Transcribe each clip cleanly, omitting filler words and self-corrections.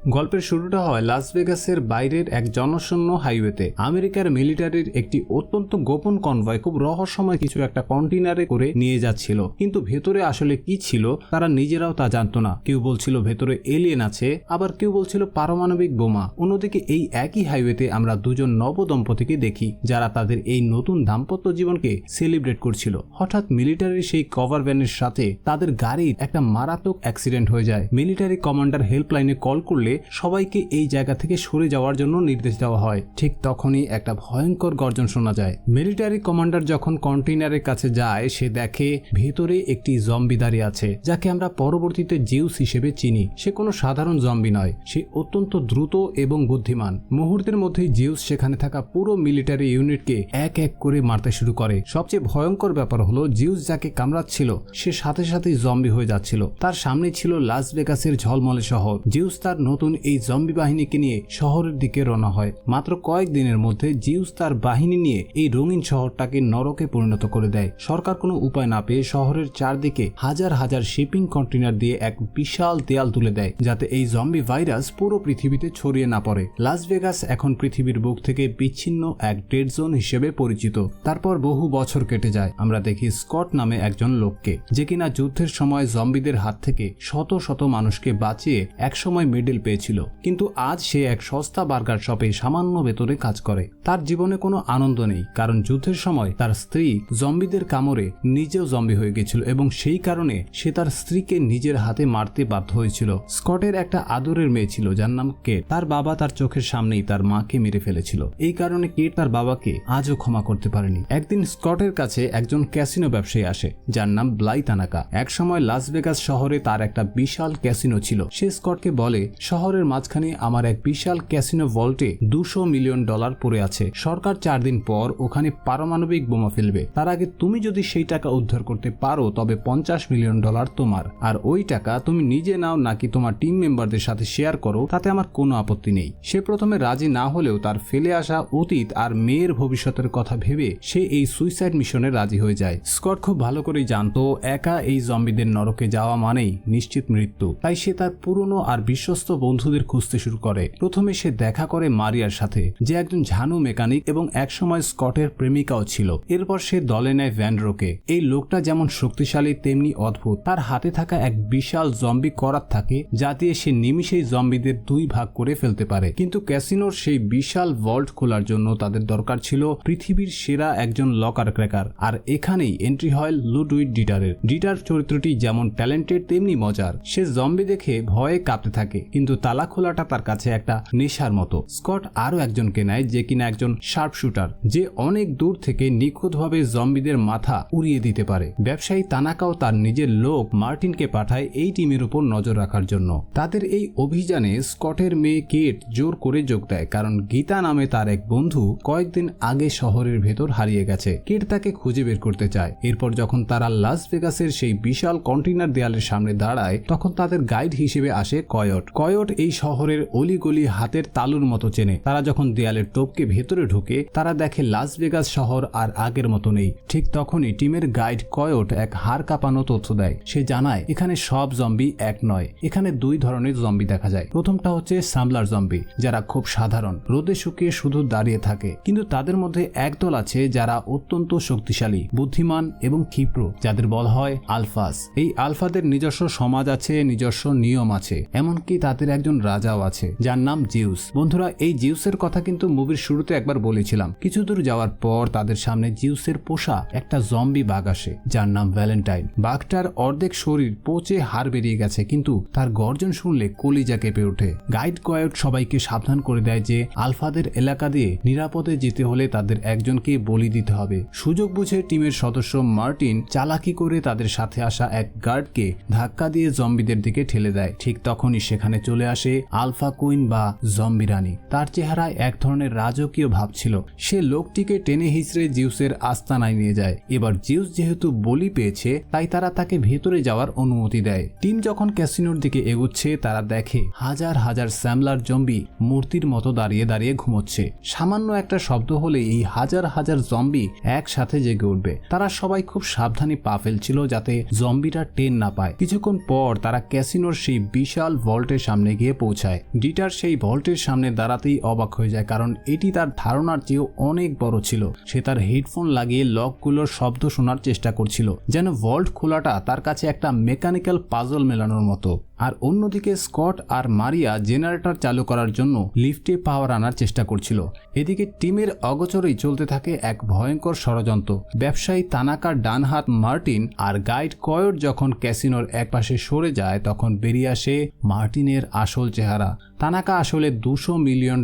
গল্পের শুরুটা হয় লাস ভেগাসের বাইরের এক জনশূন্য হাইওয়েতে। আমেরিকার মিলিটারির একটি অত্যন্ত গোপন কনভয় খুব রহস্যময় কিছু একটা কন্টেইনারে করে নিয়ে যাচ্ছিল, কিন্তু ভেতরে আসলে কি ছিল তারা নিজেরাও তা জানতো না। কেউ বলছিল ভেতরে এলিয়েন আছে, আবার কেউ বলছিল পারমাণবিক বোমা। অন্যদিকে এই একই হাইওয়েতে আমরা দুজন নবদম্পতিকে দেখি যারা তাদের এই নতুন দাম্পত্য জীবনকে সেলিব্রেট করছিল। হঠাৎ মিলিটারির সেই কভার ভ্যানের সাথে তাদের গাড়ির একটা মারাত্মক অ্যাক্সিডেন্ট হয়ে যায়। মিলিটারি কমান্ডার হেল্পলাইনে কল করলে সবাইকে এই জায়গা থেকে সরে যাওয়ার জন্য নির্দেশ দেওয়া হয়। ঠিক তখনই একটা ভয়ঙ্কর গর্জন শোনা যায়। মিলিটারি কমান্ডার যখন কন্টেইনারের কাছে যায়, সে দেখে ভেতরে একটি জম্বি দাঁড়িয়ে আছে, যাকে আমরা পরবর্তীতে জিউস হিসেবে চিনি। সে কোনো সাধারণ জম্বি নয়, সে অত্যন্ত দ্রুত এবং বুদ্ধিমান। মুহূর্তের মধ্যেই জিউস সেখানে থাকা পুরো মিলিটারি ইউনিটকে এক এক করে মারতে শুরু করে। সবচেয়ে ভয়ঙ্কর ব্যাপার হলো জিউস যাকে কামড়াচ্ছিল সে সাথে সাথেই জম্বি হয়ে যাচ্ছিল। তার সামনে ছিল লাস ভেগাসের ঝলমলে শহর। জিউস তার নতুন এই জম্বি বাহিনীকে নিয়ে শহরের দিকে রওনা হয়। মাত্র কয়েকদিনের মধ্যে জিউস তার বাহিনী নিয়ে এই রঙিন শহরটাকে নরকে পরিণত করে দেয়। সরকার কোনো উপায় না পেয়ে শহরের চারদিকে হাজার হাজার শিপিং কন্টেইনার দিয়ে এক বিশাল দেয়াল তুলে দেয়, যাতে এই জম্বি ভাইরাস পুরো পৃথিবীতে ছড়িয়ে না পড়ে। লাস ভেগাস এখন পৃথিবীর বুক থেকে বিচ্ছিন্ন এক ডেড জোন হিসেবে পরিচিত। তারপর বহু বছর কেটে যায়। আমরা দেখি স্কট নামে একজন লোককে, যে কিনা যুদ্ধের সময় জম্বিদের হাত থেকে শত শত মানুষকে বাঁচিয়ে একসময় মেডেল পেয়েছিল, কিন্তু আজ সে এক সস্তা বার্গার শপে সামান্য বেতনে কাজ করে। তার জীবনে কোনো আনন্দ নেই, কারণ যুদ্ধের সময় তার স্ত্রী জম্বিদের কামড়ে নিজেও জম্বি হয়ে গেছিল এবং সেই কারণে সে তার স্ত্রীকে নিজের হাতে মারতে বাধ্য হয়েছিল। স্কটের একটা আদরের মেয়ে ছিল যার নাম কেট। তার বাবা তার চোখের সামনেই তার মাকে মেরে ফেলেছিল। এই কারণে কেট তার বাবাকে আজও ক্ষমা করতে পারেনি। একদিন স্কটের কাছে একজন ক্যাসিনো ব্যবসায়ী আসে যার নাম ব্লাই তানাকা। একসময় লাস ভেগাস শহরে তার একটা বিশাল ক্যাসিনো ছিল। সে স্কটকে বলে, শহরের মাঝখানে আমার এক বিশাল ক্যাসিনো ভল্টে $200 মিলিয়ন পড়ে আছে। সরকার 4 দিন পর ওখানে পারমাণবিক বোমা ফেলবে। তার আগে তুমি যদি সেই টাকা উদ্ধার করতে পারো তবে $50 মিলিয়ন তোমার, আর ওই টাকা তুমি নিজে নাও নাকি তোমার টিম মেম্বারদের সাথে শেয়ার করো, তাতে আমার কোনো আপত্তি নেই। সে প্রথমে রাজি না হলেও তার ফেলে আসা অতীত আর মেয়ের ভবিষ্যতের কথা ভেবে সে এই সুইসাইড মিশনে রাজি হয়ে যায়। স্কট খুব ভালো করেই জানতো একা এই জম্বিদের নরকে যাওয়া মানেই নিশ্চিত মৃত্যু। তাই সে তার পুরনো আর বিশ্বস্ত বন্ধুদের খুঁজতে শুরু করে। প্রথমে সে দেখা করে মারিয়ার সাথে, যে একজন ঝানু মেকানিক এবং একসময় স্কটের প্রেমিকাও ছিল। এরপর সে দলে নেয় ভ্যান্ড্রোকে। এই লোকটা যেমন শক্তিশালী তেমনি অদ্ভুত। তার হাতে থাকা এক বিশাল জম্বি করাত থাকে, যা দিয়ে সে নিমিষেই জম্বিদের 2 ভাগ করে ফেলতে পারে। কিন্তু ক্যাসিনোর সেই বিশাল ভল্ট খোলার জন্য তাদের দরকার ছিল পৃথিবীর সেরা একজন লকার ক্র্যাকার। আর এখানেই এন্ট্রি হয় লুডউইগ ডিটারের। ডিটার চরিত্রটি যেমন ট্যালেন্টেড তেমনি মজার। সে জম্বি দেখে ভয়ে কাঁপতে থাকে, কিন্তু তালা খোলাটা তার কাছে একটা নেশার মতো। স্কট আরো একজনকে নেয়, যে কিনা একজন শার্প শুটার, যে অনেক দূর থেকে নিখুঁতভাবে জম্বিদের মাথা উড়িয়ে দিতে পারে। ব্যবসায়ী তানাকাও তার নিজের লোক মার্টিনকে পাঠায় এই টিমের উপর নজর রাখার জন্য। তাদের এই অভিযানে স্কটের মেয়ে কেট জোর করে যোগ দেয়, কারণ গীতা নামে তার এক বন্ধু কয়েকদিন আগে শহরের ভেতর হারিয়ে গেছে। কেট তাকে খুঁজে বের করতে চায়। এরপর যখন তারা লাস ভেগাসের সেই বিশাল কন্টেইনার দেয়ালের সামনে দাঁড়ায়, তখন তাদের গাইড হিসেবে আসে কয়ট। কয়ট এই শহরের অলিগলি হাতের তালুর মতো চেনে। তারা যখন দেয়ালের টোপকে ভেতরে ঢুকে তারা দেখে লাস ভেগাস শহর আর আগের মতো নেই। ঠিক তখনই টিমের গাইড কয়ট এক হাড় কাঁপানো তথ্য দেয়। সে জানায় এখানে সব জম্বি এক নয়, এখানে 2 ধরনের জম্বি দেখা যায়। প্রথমটা হচ্ছে সামলার জম্বি, যারা খুব সাধারণ, রোদে শুকিয়ে শুধু দাঁড়িয়ে থাকে। কিন্তু তাদের মধ্যে একদল আছে যারা অত্যন্ত শক্তিশালী, বুদ্ধিমান এবং ক্ষিপ্র, যাদের বলা হয় আলফাস। এই আলফাদের নিজস্ব সমাজ আছে, নিজস্ব নিয়ম আছে, এমনকি তাদের একজন রাজাও আছে যার নাম জিউস। বন্ধুরা, এই জিউসের কথা কিন্তু মুভির শুরুতে একবার বলেছিলাম। কিছু দূর যাওয়ার পর তাদের সামনে জিউসের পোষা একটা জম্বি বাঘ আসে যার নাম ভ্যালেন্টাইন। বাঘটার অর্ধেক শরীর পচে হাড় বেরিয়ে গেছে, কিন্তু তার গর্জন শুনলে কলিজা কেঁপে ওঠে। গাইড কয়েট সবাইকে সাবধান করে দেয় যে আলফাদের এলাকা দিয়ে নিরাপদে যেতে হলে তাদের একজনকে বলি দিতে হবে। সুযোগ বুঝে টিমের সদস্য মার্টিন চালাকি করে তাদের সাথে আসা এক গার্ডকে ধাক্কা দিয়ে জম্বিদের দিকে ঠেলে দেয়। ঠিক তখনই সেখানে চলে আসে আলফা কুইন বা জম্বি রানী। তার চেহারায় এক ধরনের রাজকীয় ভাব ছিল। সে লোকটিকে টেনে হিচড়ে জিউসের আস্তানায় নিয়ে যায়। এবার জিউস যেহেতু বলি পেয়েছে, তাই তারা তাকে ভেতরে যাওয়ার অনুমতি দেয়। টিম যখন ক্যাসিনোর দিকে এগোচ্ছে, তারা দেখে হাজার হাজার স্যামলার জম্বি মূর্তির মতো দাঁড়িয়ে দাঁড়িয়ে ঘুমোচ্ছে। সামান্য একটা শব্দ হলে এই হাজার হাজার জম্বি একসাথে জেগে উঠবে। তারা সবাই খুব সাবধানে পা ফেলছিল যাতে জম্বিটা টেন না পায়। কিছুক্ষণ পর তারা ক্যাসিনোর সেই বিশাল ভল্টের সামনে সামনে গিয়ে পৌঁছায়। ডিটার সেই ভল্টের সামনে দাঁড়াতেই অবাক হয়ে যায়, কারণ এটি তার ধারণার চেয়েও অনেক বড় ছিল। সে তার হেডফোন লাগিয়ে লকগুলোর শব্দ শোনার চেষ্টা করছিল, যেন ভল্ট খোলাটা তার কাছে একটা মেকানিক্যাল পাজল মেলানোর মতো। আর অন্যদিকে স্কট আর মারিয়া জেনারেটর চালু করার জন্য লিফটে পাওয়ার আনার চেষ্টা করছিল। এদিকে টিমের অগোচরেই চলতে থাকে এক ভয়ঙ্কর ষড়যন্ত্র। ব্যবসায়ী তানাকার ডান হাত মার্টিন আর গাইড কয়ট যখন ক্যাসিনোর একপাশে সরে যায়, তখন বেরিয়ে আসে মার্টিনের আসল চেহারা। তানাকা আসলে $200 মিলিয়ন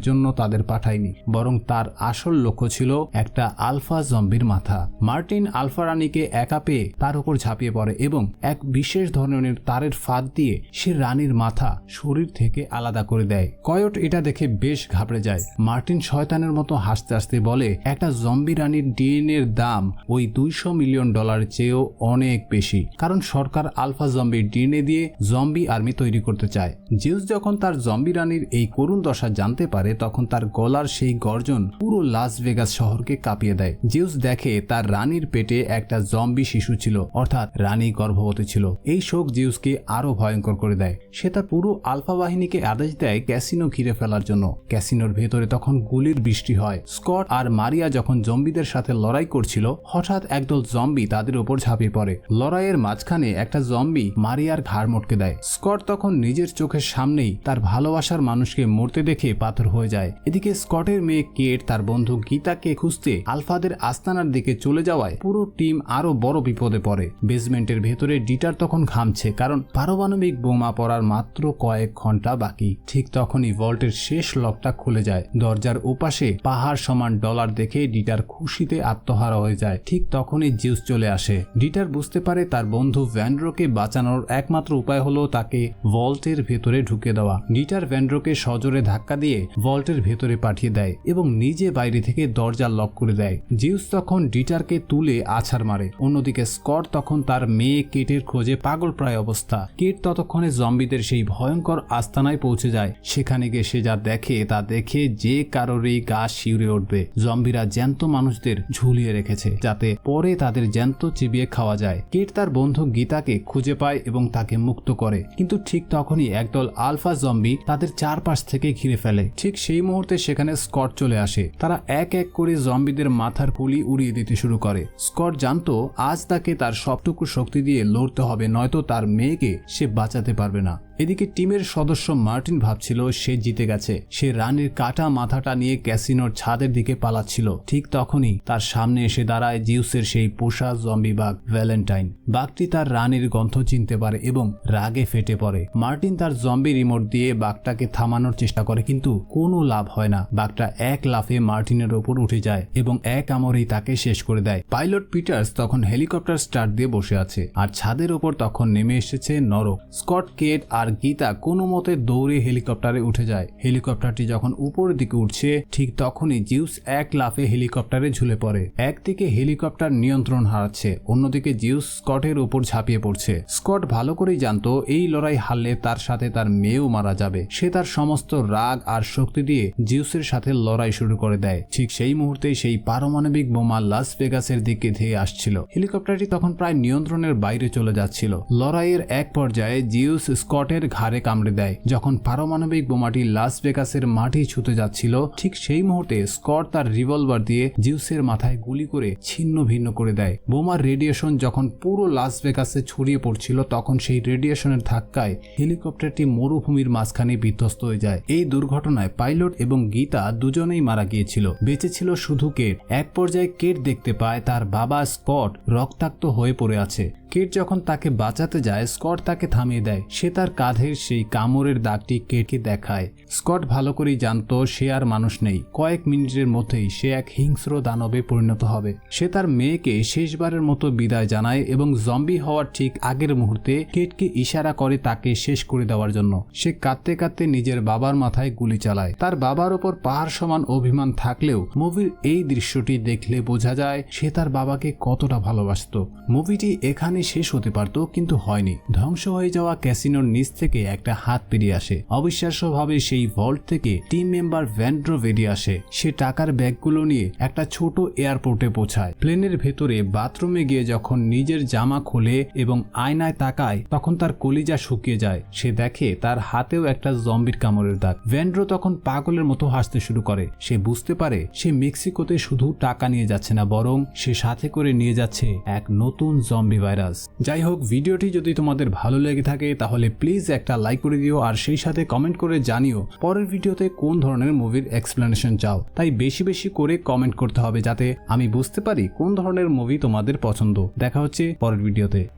জন্য তাদের পাঠায়নি, বরং তার আসল লক্ষ্য ছিল একটা আলফা জম্বির মাথা। মার্টিন আলফা রানীকে একা পেয়ে তার উপর ঝাঁপিয়ে পড়ে এবং এক বিশেষ ধরনের তারের ফাঁদ দিয়ে সে রানীর মাথা শরীর থেকে আলাদা করে দেয়। কয়ট এটা দেখে বেশ ঘাবড়ে যায়। মার্টিন শয়তানের মতো হাসতে হাসতে বলে, একটা জম্বি রানীর ডিএনএ এর দাম ওই $200 মিলিয়ন চেয়েও অনেক বেশি, কারণ সরকার আলফা জম্বির ডিএনএ দিয়ে জম্বি আর্মি তৈরি করতে চায়। জিউস যখন তার জম্বি রানীর এই করুণ দশা জানতে পারে, তখন তার গলার সেই গর্জন পুরো লাস ভেগাস শহরকে কাঁপিয়ে দেয়। জিউস দেখে তার রানীর পেটে একটা জম্বি শিশু ছিল, অর্থাৎ রানী গর্ভবতী ছিল। এই শোক জিউসকে আরো ভয়ঙ্কর করে দেয়। সে তার পুরো আলফা বাহিনীকে আদেশ দেয় ক্যাসিনো ঘিরে ফেলার জন্য। ক্যাসিনোর ভেতরে তখন গুলির বৃষ্টি হয়। স্কট আর মারিয়া যখন জম্বিদের সাথে লড়াই করছিল, হঠাৎ একদল জম্বি তাদের উপর ঝাঁপিয়ে পড়ে। লড়াইয়ের মাঝখানে একটা জম্বি মারিয়ার ঘাড় মটকে দেয়। স্কট তখন নিজের চোখের সামনেই তার ভালোবাসার মানুষকে মরতে দেখে পাথর হয়ে যায়। এদিকে স্কটের মেয়ে কেট তার বন্ধু গীতাকে খুঁজতে আলফাদের আস্তানার দিকে চলে যাওয়ায় পুরো টিম আরো বড় বিপদে পড়ে। বেসমেন্টের ভেতরে ডিটার তখন ঘামছে, কারণ পারমাণবিক বোমা পড়ার মাত্র কয়েক ঘন্টা বাকি। ঠিক তখনই ভল্টের শেষ লকটা খুলে যায়। দরজার ওপাশে পাহাড় সমান ডলার দেখে ডিটার খুশিতে আত্মহারা হয়ে যায়। ঠিক তখনই জিউস চলে আসে। ডিটার বুঝতে পারে তার বন্ধু ভ্যান্ড্রোকে বাঁচানোর একমাত্র উপায় হলো তাকে ভল্টের ভেতরে ঢুকে দেওয়া। ডিটার ভ্যান্ড্রোকে সজোরে ধাক্কা দিয়ে ভল্টের ভেতরে পাঠিয়ে দেয় এবং নিজে বাইরে থেকে দরজা লক করে দেয়। জিউস তখন ডিটারকে তুলে আছাড় মারে। অন্যদিকে স্কট তখন তার মেয়ে কেটের খোঁজে পাগল প্রায় অবস্থা। কেট ততক্ষণে জম্বিদের সেই ভয়ঙ্কর আস্তানায় পৌঁছে যায়। সেখানে গিয়ে সে যা দেখে তা দেখে যে কারোরই গা শিউরে উঠবে। জম্বিরা জ্যান্ত মানুষদের ঝুলিয়ে রেখেছে, যাতে পরে তাদের জ্যান্ত চিবিয়ে খাওয়া যায়। কেট তার বন্ধু গীতাকে খুঁজে পায় এবং তাকে মুক্ত করে, কিন্তু ঠিক তখনই একদল আলফা জম্বি তাদের চারপাশ থেকে ঘিরে ফেলে। ঠিক সেই মুহূর্তে সেখানে স্কট চলে আসে। তারা এক এক করে জম্বিদের মাথার খুলি উড়িয়ে দিতে শুরু করে। স্কট জানতো আজ তাকে তার সবটুকু শক্তি দিয়ে লড়তে হবে, নয়তো তার মেয়েকে সে বাঁচাতে পারবে না। এদিকে টিমের সদস্য মার্টিন ভাবছিল সে জিতে গেছে। সে রানীর কাটা মাথাটা নিয়ে ক্যাসিনোর ছাদের দিকে পালাচ্ছিল। ঠিক তখনই তার সামনে এসে দাঁড়ায় জিউসের সেই পোষা জম্বি বাঘ ভ্যালেন্টাইন। বাঘটি তার রানীর গন্ধ চিনতে পারে এবং রাগে ফেটে পড়ে। মার্টিন তার জম্বি রিমোট দিয়ে বাঘটাকে থামানোর চেষ্টা করে, কিন্তু কোনো লাভ হয় না। বাঘটা এক লাফে মার্টিনের ওপর উঠে যায় এবং এক কামড়েই তাকে শেষ করে দেয়। পাইলট পিটার্স তখন হেলিকপ্টার স্টার্ট দিয়ে বসে আছে, আর ছাদের ওপর তখন নেমে এসেছে নরক। স্কট, কেট আর গীতা কোনো মতে দৌড়ে হেলিকপ্টারে উঠে যায়। হেলিকপ্টারটি যখন উপরের দিকে উঠছে, ঠিক তখনই জিউস এক লাফে হেলিকপ্টারে ঝুলে পড়ে। একদিকে হেলিকপ্টার নিয়ন্ত্রণ হারাচ্ছে, অন্যদিকে জিউস স্কটের উপর ঝাঁপিয়ে পড়ছে। স্কট ভালো করেই জানতো এই লড়াই হারলে তার সাথে তার মেয়েও মারা যাবে। সে তার সমস্ত রাগ আর শক্তি দিয়ে জিউসের সাথে লড়াই শুরু করে দেয়। ঠিক সেই মুহূর্তে সেই পারমাণবিক বোমা লাস ভেগাসের দিকে ধেয়ে আসছিল। হেলিকপ্টারটি তখন প্রায় নিয়ন্ত্রণের বাইরে চলে যাচ্ছিল। লড়াইয়ের এক পর্যায়ে জিউস স্কটের ঘাড়ে কামড়ে দেয়। যখন পারমাণবিক বোমাটি লাস ভেগাসের মাটি ছুঁতে যাচ্ছিল, ঠিক সেই মুহূর্তে স্কট তার রিভলভার দিয়ে জিউসের মাথায় গুলি করে ছিন্ন ভিন্ন করে দেয়। বোমার রেডিয়েশন যখন পুরো লাস ভেগাসে ছড়িয়ে পড়ছিল, তখন সেই রেডিয়েশনের ধাক্কায় হেলিকপ্টারটি মরুভূমির মাঝখানে বিধ্বস্ত হয়ে যায়। এই দুর্ঘটনায় পাইলট এবং গীতা দুজনেই মারা গিয়েছিল। বেঁচে ছিল শুধু কেট। এক পর্যায়ে কেট দেখতে পায় তার বাবা স্কট রক্তাক্ত হয়ে পড়ে আছে। কেট যখন তাকে বাঁচাতে যায়, স্কট তাকে থামিয়ে দেয়। সে তার কাঁধের সেই কামড়ের দাগটি কেটকে দেখায়। স্কট ভালো করেই জানতো সে আর মানুষ নেই। কয়েক মিনিটের মধ্যেই সে এক হিংস্র দানবে পরিণত হবে। সে তার মেয়েকে শেষবারের মতো বিদায় জানায় এবং জম্বি হওয়ার ঠিক আগের মুহূর্তে কেটকে ইশারা করে তাকে শেষ করে দেওয়ার জন্য। সে কাঁদতে কাঁদতে নিজের বাবার মাথায় গুলি চালায়। তার বাবার ওপর পাহাড় সমান অভিমান থাকলেও মুভির এই দৃশ্যটি দেখলে বোঝা যায় সে তার বাবাকে কতটা ভালোবাসতো। মুভিটি এখানে শেষ হতে পারত, কিন্তু হয়নি। ধ্বংস হয়ে যাওয়া ক্যাসিনোর নিচ থেকে একটা হাত বেরিয়ে আসে। অবিশ্বাস্যভাবে সেই ভল্ট থেকে টিম মেম্বার ভ্যান্ড্রো বেরিয়ে আসে। সে টাকার ব্যাগগুলো নিয়ে একটা ছোট এয়ারপোর্টে পৌঁছায়। প্লেনের ভেতরে বাথরুমে গিয়ে যখন নিজের জামা খোলে এবং আয়নায় তাকায়, তখন তার কলিজা শুকিয়ে যায়। সে দেখে তার হাতেও একটা জম্বির কামড়ের দাগ। ভ্যান্ড্রো তখন পাগলের মতো হাসতে শুরু করে। সে বুঝতে পারে সে মেক্সিকোতে শুধু টাকা নিয়ে যাচ্ছে না, বরং সে সাথে করে নিয়ে যাচ্ছে এক নতুন জম্বি ভাইরাস। যাই হোক, ভিডিওটি যদি তোমাদের ভালো লেগে থাকে তাহলে প্লিজ একটা লাইক করে দিও, আর সেই সাথে কমেন্ট করে জানিও পরের ভিডিওতে কোন ধরনের মুভির এক্সপ্লেনেশন চাও। তাই বেশি বেশি করে কমেন্ট করতে হবে, যাতে আমি বুঝতে পারি কোন ধরনের মুভি তোমাদের পছন্দ। দেখা হচ্ছে পরের ভিডিওতে।